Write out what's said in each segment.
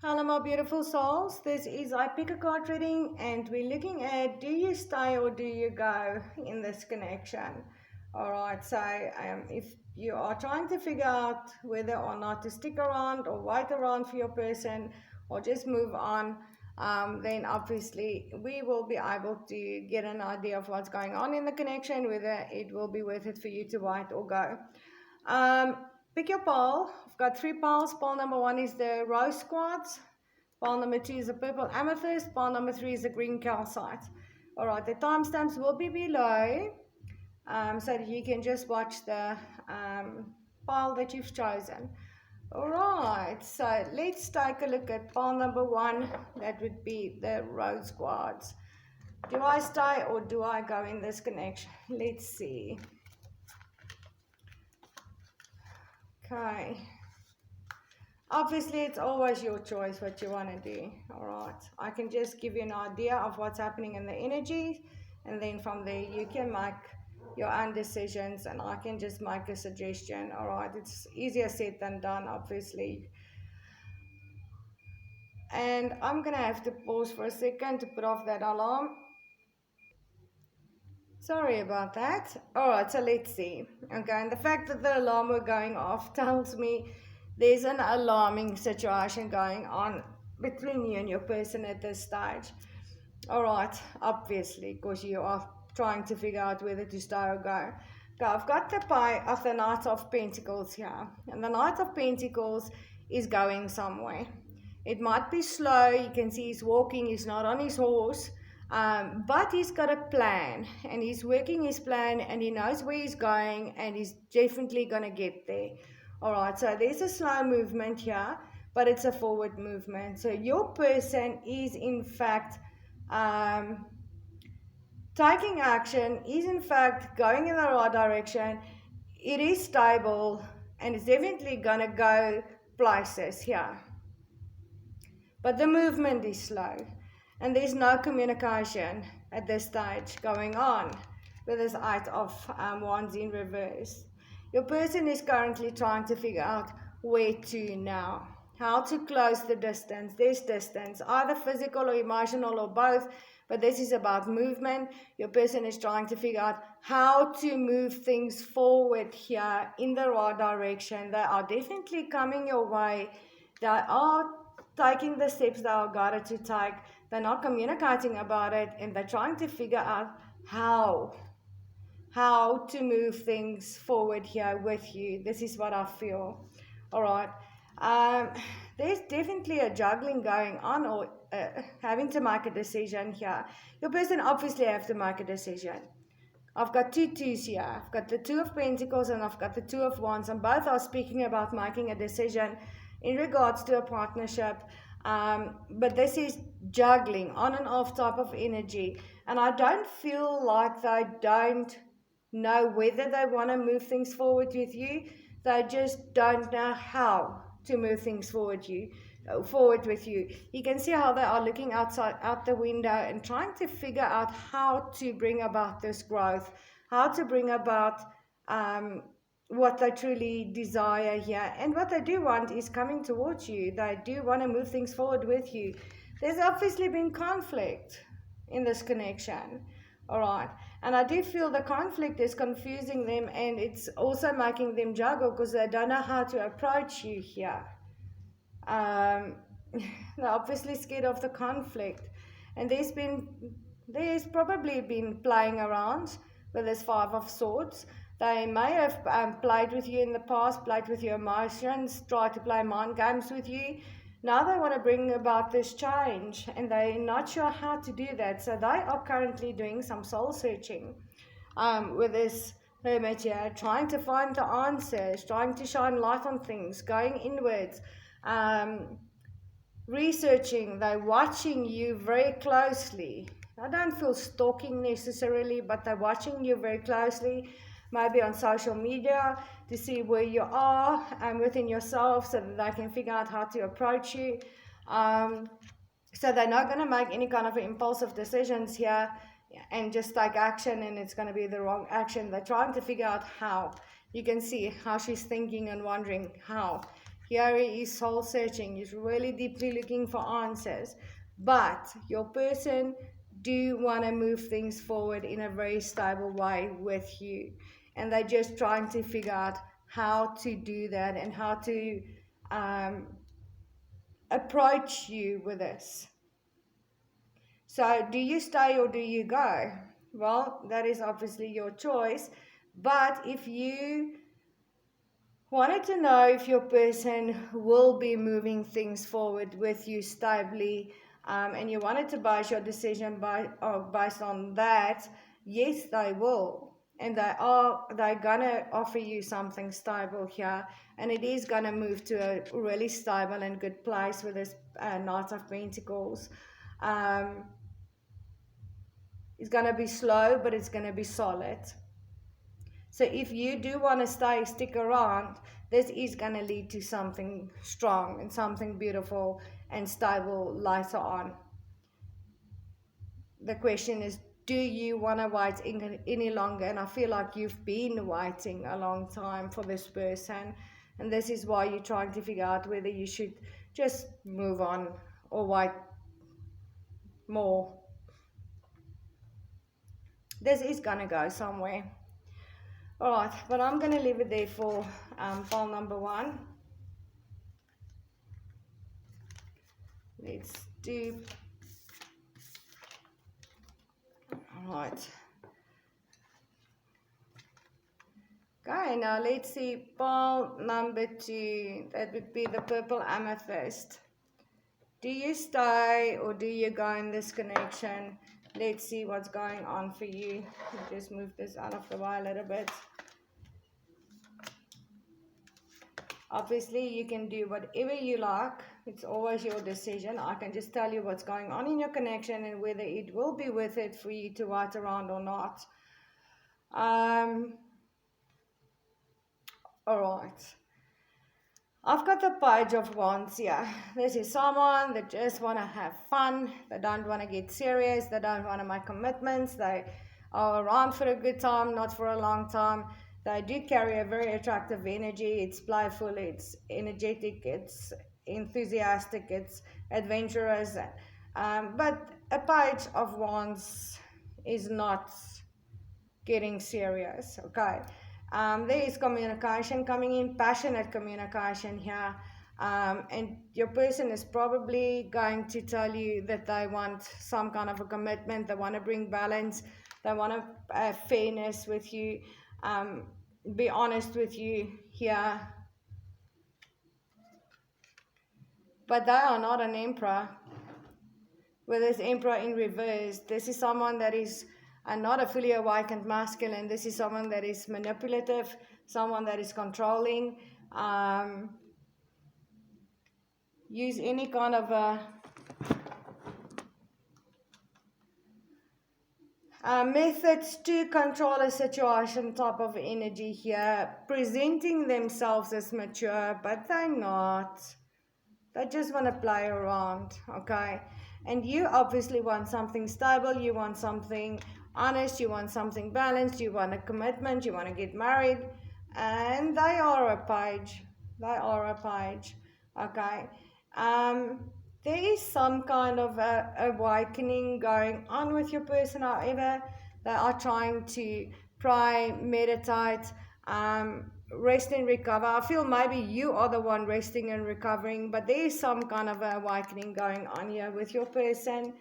Hello my beautiful souls, this is I pick a card reading and we're looking at do you stay or do you go in this connection. Alright, so if you are trying to figure out whether or not to stick around or wait around for your person or just move on, then obviously we will be able to get an idea of what's going on in the connection, whether it will be worth it for you to wait or go. Pick your pile. I've got 3 piles. Pile number 1 is the rose quartz. Pile number 2 is the purple amethyst. Pile number 3 is the green calcite. Alright, the timestamps will be below so that you can just watch the pile that you've chosen. Alright, so let's take a look at pile number 1. That would be the rose quartz. Do I stay or do I go in this connection? Let's see. Okay. Obviously, it's always your choice what you want to do. Alright. I can just give you an idea of what's happening in the energy, and then from there you can make your own decisions, and I can just make a suggestion. Alright. It's easier said than done, obviously. And I'm gonna have to pause for a second to put off that alarm. Sorry about that. Alright, so let's see. Okay, and the fact that the alarm were going off tells me there's an alarming situation going on between you and your person at this stage. Alright, obviously, because you are trying to figure out whether to stay or go. Okay, I've got the pie of the Knight of Pentacles here. And the Knight of Pentacles is going somewhere. It might be slow. You can see he's walking. He's not on his horse. But he's got a plan, and he's working his plan, and he knows where he's going, and he's definitely going to get there. Alright, so there's a slow movement here, but it's a forward movement. So your person is in fact taking action, is in fact going in the right direction. It is stable, and it's definitely going to go places here. But the movement is slow. And there's no communication at this stage going on with this 8 of Wands in reverse. Your person is currently trying to figure out where to now, how to close the distance. There's distance, either physical or emotional or both, but this is about movement. Your person is trying to figure out how to move things forward here in the right direction. They are definitely coming your way. They are taking the steps they are guided to take. They're not communicating about it, and they're trying to figure out how to move things forward here with you. This is what I feel. All right. There's definitely a juggling going on, or having to make a decision here. Your person obviously have to make a decision. I've got 2 twos here. I've got the 2 of Pentacles and I've got the 2 of Wands, and both are speaking about making a decision in regards to a partnership. But this is juggling on and off type of energy, and I don't feel like they don't know whether they want to move things forward with you. They just don't know how to move things forward with you. You can see how they are looking out the window and trying to figure out how to bring about this growth, how to bring about what they truly desire here. And what they do want is coming towards you. They do want to move things forward with you. There's obviously been conflict in this connection. Alright. And I do feel the conflict is confusing them, and it's also making them juggle because they don't know how to approach you here. They're obviously scared of the conflict. And there's probably been playing around with this 5 of Swords. They may have played with you in the past, played with your emotions, tried to play mind games with you. Now they want to bring about this change, and they're not sure how to do that. So they are currently doing some soul searching with this Hermit here, trying to find the answers, trying to shine light on things, going inwards, researching. They're watching you very closely. I don't feel stalking necessarily, but they're watching you very closely. Maybe on social media to see where you are and within yourself, so that they can figure out how to approach you. So they're not going to make any kind of impulsive decisions here and just take action, and it's going to be the wrong action. They're trying to figure out how. You can see how she's thinking and wondering how Here he is soul searching. He's really deeply looking for answers. But your person do want to move things forward in a very stable way with you. And they're just trying to figure out how to do that and how to approach you with this. So do you stay or do you go? Well, that is obviously your choice. But if you wanted to know if your person will be moving things forward with you stably, and you wanted to base your decision based on that, yes, they will. And they're gonna offer you something stable here, and it is gonna move to a really stable and good place with this Knight of Pentacles. It's gonna be slow, but it's gonna be solid. So if you do want to stick around, this is going to lead to something strong and something beautiful and stable later on. The question is, do you want to wait any longer? And I feel like you've been waiting a long time for this person. And this is why you're trying to figure out whether you should just move on or wait more. This is going to go somewhere. Alright, but I'm going to leave it there for pile number 1. Let's do... Alright. Okay, now let's see pile number 2. That would be the purple amethyst. Do you stay or do you go in this connection? Let's see what's going on for you. I'll just move this out of the way a little bit. Obviously, you can do whatever you like. It's always your decision. I can just tell you what's going on in your connection and whether it will be worth it for you to wait around or not. Alright. I've got the Page of Wands here. This is someone that just want to have fun. They don't want to get serious. They don't want to make commitments. They are around for a good time, not for a long time. They do carry a very attractive energy. It's playful, it's energetic, it's enthusiastic, it's adventurous. But a Page of Wands is not getting serious, okay? There is communication coming in, passionate communication here. And your person is probably going to tell you that they want some kind of a commitment. They want to bring balance. They want to have fairness with you. Be honest with you here. But they are not an emperor. With this emperor in reverse, this is someone that is not a fully awakened masculine. This is someone that is manipulative, someone that is controlling. Use any kind of methods to control a situation type of energy here, presenting themselves as mature, but they're not. They just want to play around, okay? And you obviously want something stable, you want something honest, you want something balanced, you want a commitment, you want to get married, and they are a page. They are a page, okay? There is some kind of awakening going on with your person. However, they are trying to pray, meditate, rest and recover. I feel maybe you are the one resting and recovering, but there is some kind of awakening going on here with your person.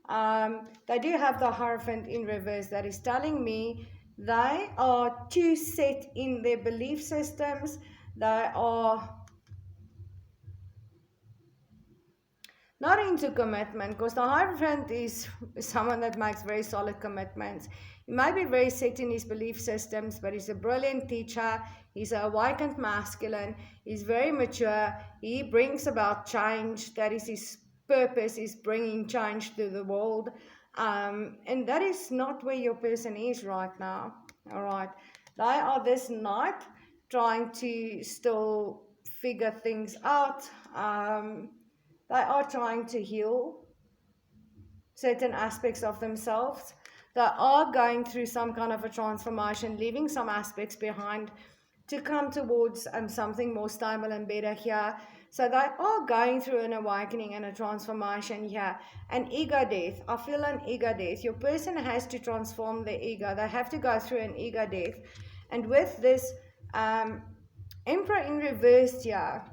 They do have the Hierophant in reverse. That is telling me they are too set in their belief systems. They are not into commitment, because the Hierophant is someone that makes very solid commitments. He might be very set in his belief systems, but he's a brilliant teacher. He's an awakened masculine. He's very mature. He brings about change. That is his purpose, is bringing change to the world. And that is not where your person is right now. All right. They are this Knight trying to still figure things out. They are trying to heal certain aspects of themselves. They are going through some kind of a transformation, leaving some aspects behind. to come towards something more stable and better here. So they are going through an awakening and a transformation here. An ego death. I feel an ego death. Your person has to transform their ego. They have to go through an ego death. And with this Emperor in reverse here,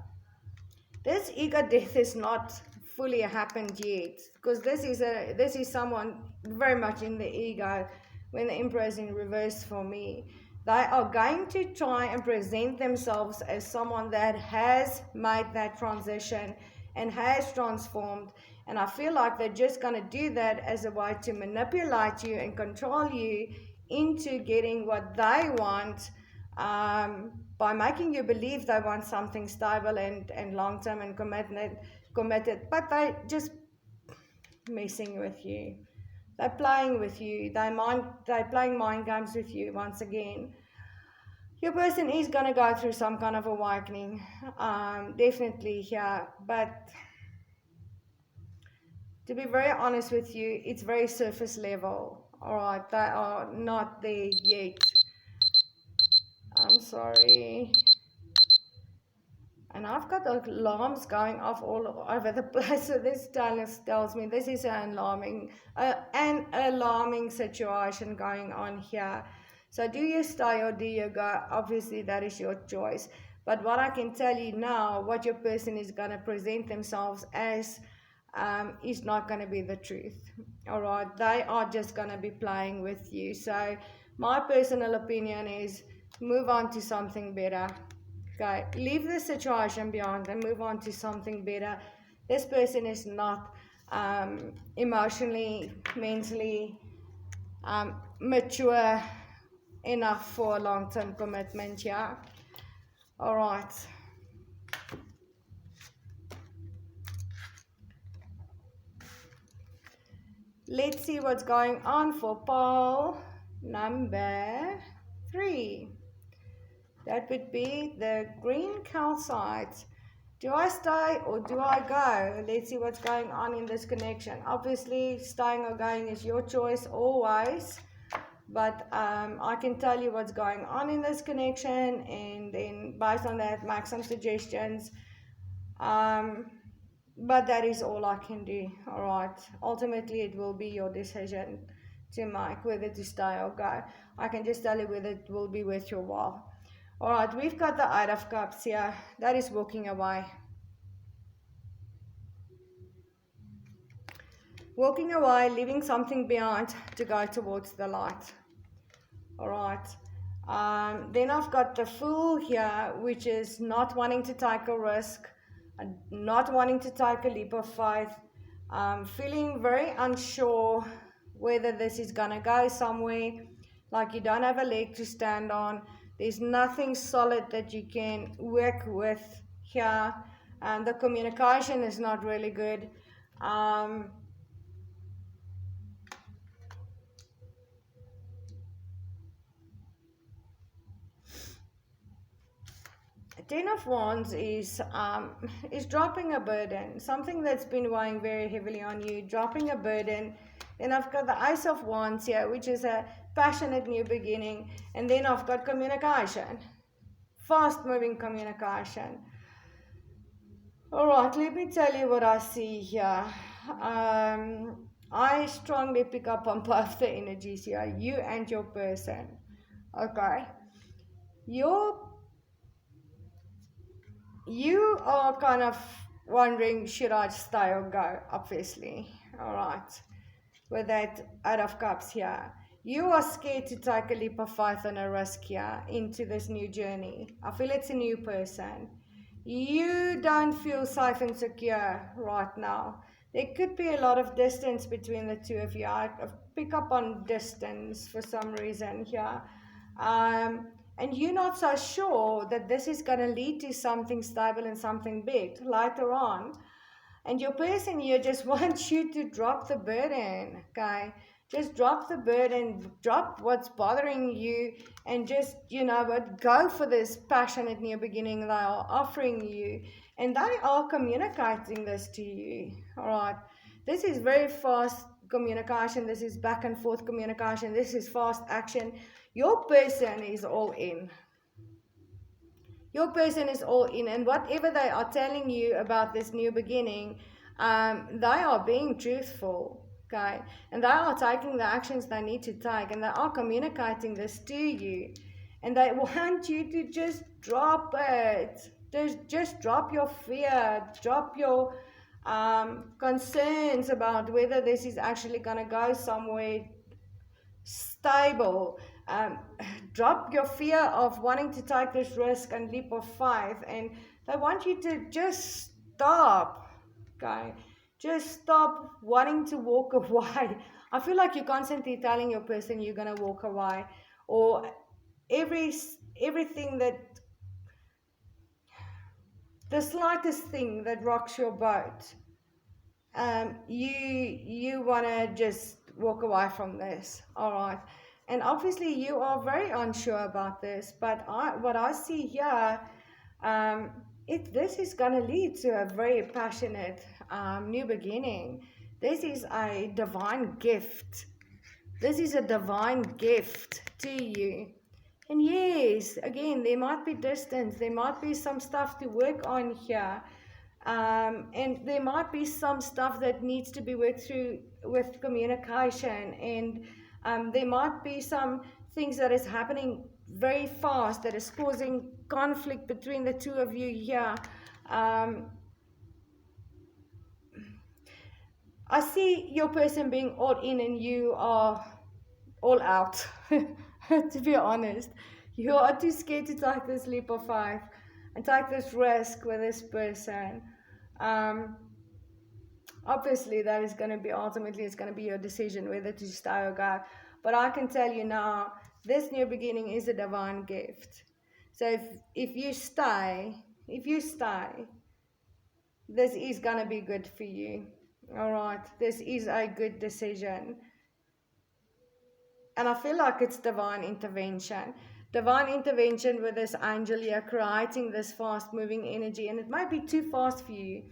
this ego death is not fully happened yet, because this is someone very much in the ego when the Emperor is in reverse for me. They are going to try and present themselves as someone that has made that transition and has transformed. And I feel like they're just going to do that as a way to manipulate you and control you into getting what they want, by making you believe they want something stable and long-term and committed. But they just messing with you. They're playing with you. They're playing mind games with you once again. Your person is going to go through some kind of awakening, definitely here. But to be very honest with you, it's very surface level. All right, they are not there yet. I'm sorry. And I've got alarms going off all over the place. So this tells me this is an alarming situation going on here. So do you stay or do you go? Obviously, that is your choice. But what I can tell you now, what your person is going to present themselves as, is not going to be the truth. All right, they are just going to be playing with you. So my personal opinion is move on to something better. Okay, leave the situation behind and move on to something better. This person is not emotionally, mentally mature enough for a long-term commitment, yeah? All right. Let's see what's going on for pole number 3. That would be the green calcite. Do I stay or do I go? Let's see what's going on in this connection. Obviously, staying or going is your choice always. But I can tell you what's going on in this connection, and then based on that, make some suggestions. But that is all I can do. All right. Ultimately, it will be your decision to make whether to stay or go. I can just tell you whether it will be worth your while. All right, we've got the 8 of Cups here. That is walking away. Walking away, leaving something behind to go towards the light. All right. Then I've got the Fool here, which is not wanting to take a risk, not wanting to take a leap of faith, feeling very unsure whether this is going to go somewhere, like you don't have a leg to stand on. There's nothing solid that you can work with here, and the communication is not really good. Ten of Wands is dropping a burden, something that's been weighing very heavily on you, dropping a burden. Then I've got the Ace of Wands here, which is a passionate new beginning. And then I've got communication, fast-moving communication. All right, let me tell you what I see here. I strongly pick up on both the energies here, you and your person. Okay. You are kind of wondering, should I stay or go? Obviously. All right. With that 8 of Cups here. You are scared to take a leap of faith and a risk here into this new journey. I feel it's a new person. You don't feel safe and secure right now. There could be a lot of distance between the two of you. I pick up on distance for some reason here. And you're not so sure that this is going to lead to something stable and something big later on. And your person here just wants you to drop the burden, okay? Just drop the burden, drop what's bothering you, and just, but go for this passionate new beginning they are offering you. And they are communicating this to you, all right? This is very fast communication. This is back and forth communication. This is fast action. Your person is all in. Your person is all in, and whatever they are telling you about this new beginning, they are being truthful, okay? And they are taking the actions they need to take, and they are communicating this to you. And they want you to just drop it. Just drop your fear, drop your concerns about whether this is actually going to go somewhere stable. Drop your fear of wanting to take this risk and leap of faith, and they want you to just stop, okay? Just stop wanting to walk away. I feel like you're constantly telling your person you're going to walk away, or everything that, the slightest thing that rocks your boat, you want to just walk away from this, all right? And obviously you are very unsure about this, but what I see here, this is going to lead to a very passionate new beginning. This is a divine gift. This is a divine gift to you. And yes, again, there might be distance, there might be some stuff to work on here. And there might be some stuff that needs to be worked through with communication, and there might be some things that is happening very fast that is causing conflict between the two of you here. I see your person being all in and you are all out. To be honest, you are too scared to take this leap of faith and take this risk with this person. Obviously that is going to be, ultimately it's going to be your decision whether to stay or go, but I can tell you now, this new beginning is a divine gift. So if you stay, this is going to be good for you. All right, this is a good decision. And I feel like it's divine intervention. Divine intervention with this angel here creating this fast moving energy, and it might be too fast for you.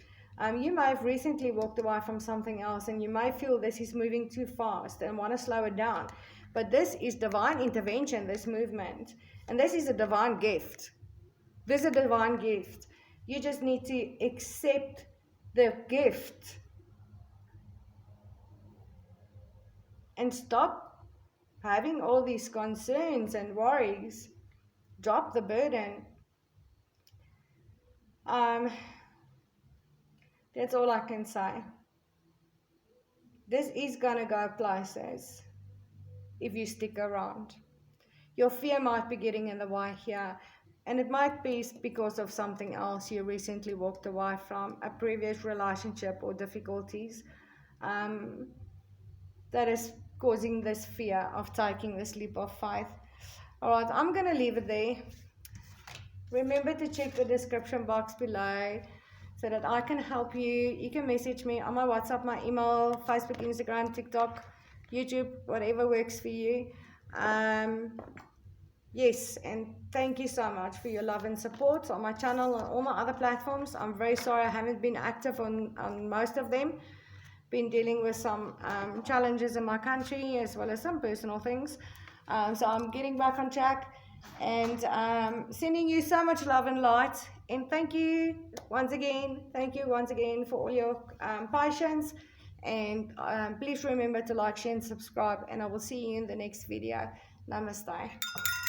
You may have recently walked away from something else, and you may feel this is moving too fast and want to slow it down. But this is divine intervention, this movement. And this is a divine gift. This is a divine gift. You just need to accept the gift and stop having all these concerns and worries. Drop the burden. That's all I can say. This is gonna go places if you stick around. Your fear might be getting in the way here, and it might be because of something else you recently walked away from, a previous relationship or difficulties that is causing this fear of taking this leap of faith. All right, I'm going to leave it there. Remember to check the description box below so that I can help you. You can message me on my WhatsApp, my email, Facebook, Instagram, TikTok, YouTube, whatever works for you. Yes, and thank you so much for your love and support on my channel and all my other platforms. I'm very sorry I haven't been active on most of them. Been dealing with some challenges in my country as well as some personal things. So I'm getting back on track and sending you so much love and light. And thank you once again. Thank you once again for all your patience. And please remember to like, share, and subscribe. And I will see you in the next video. Namaste.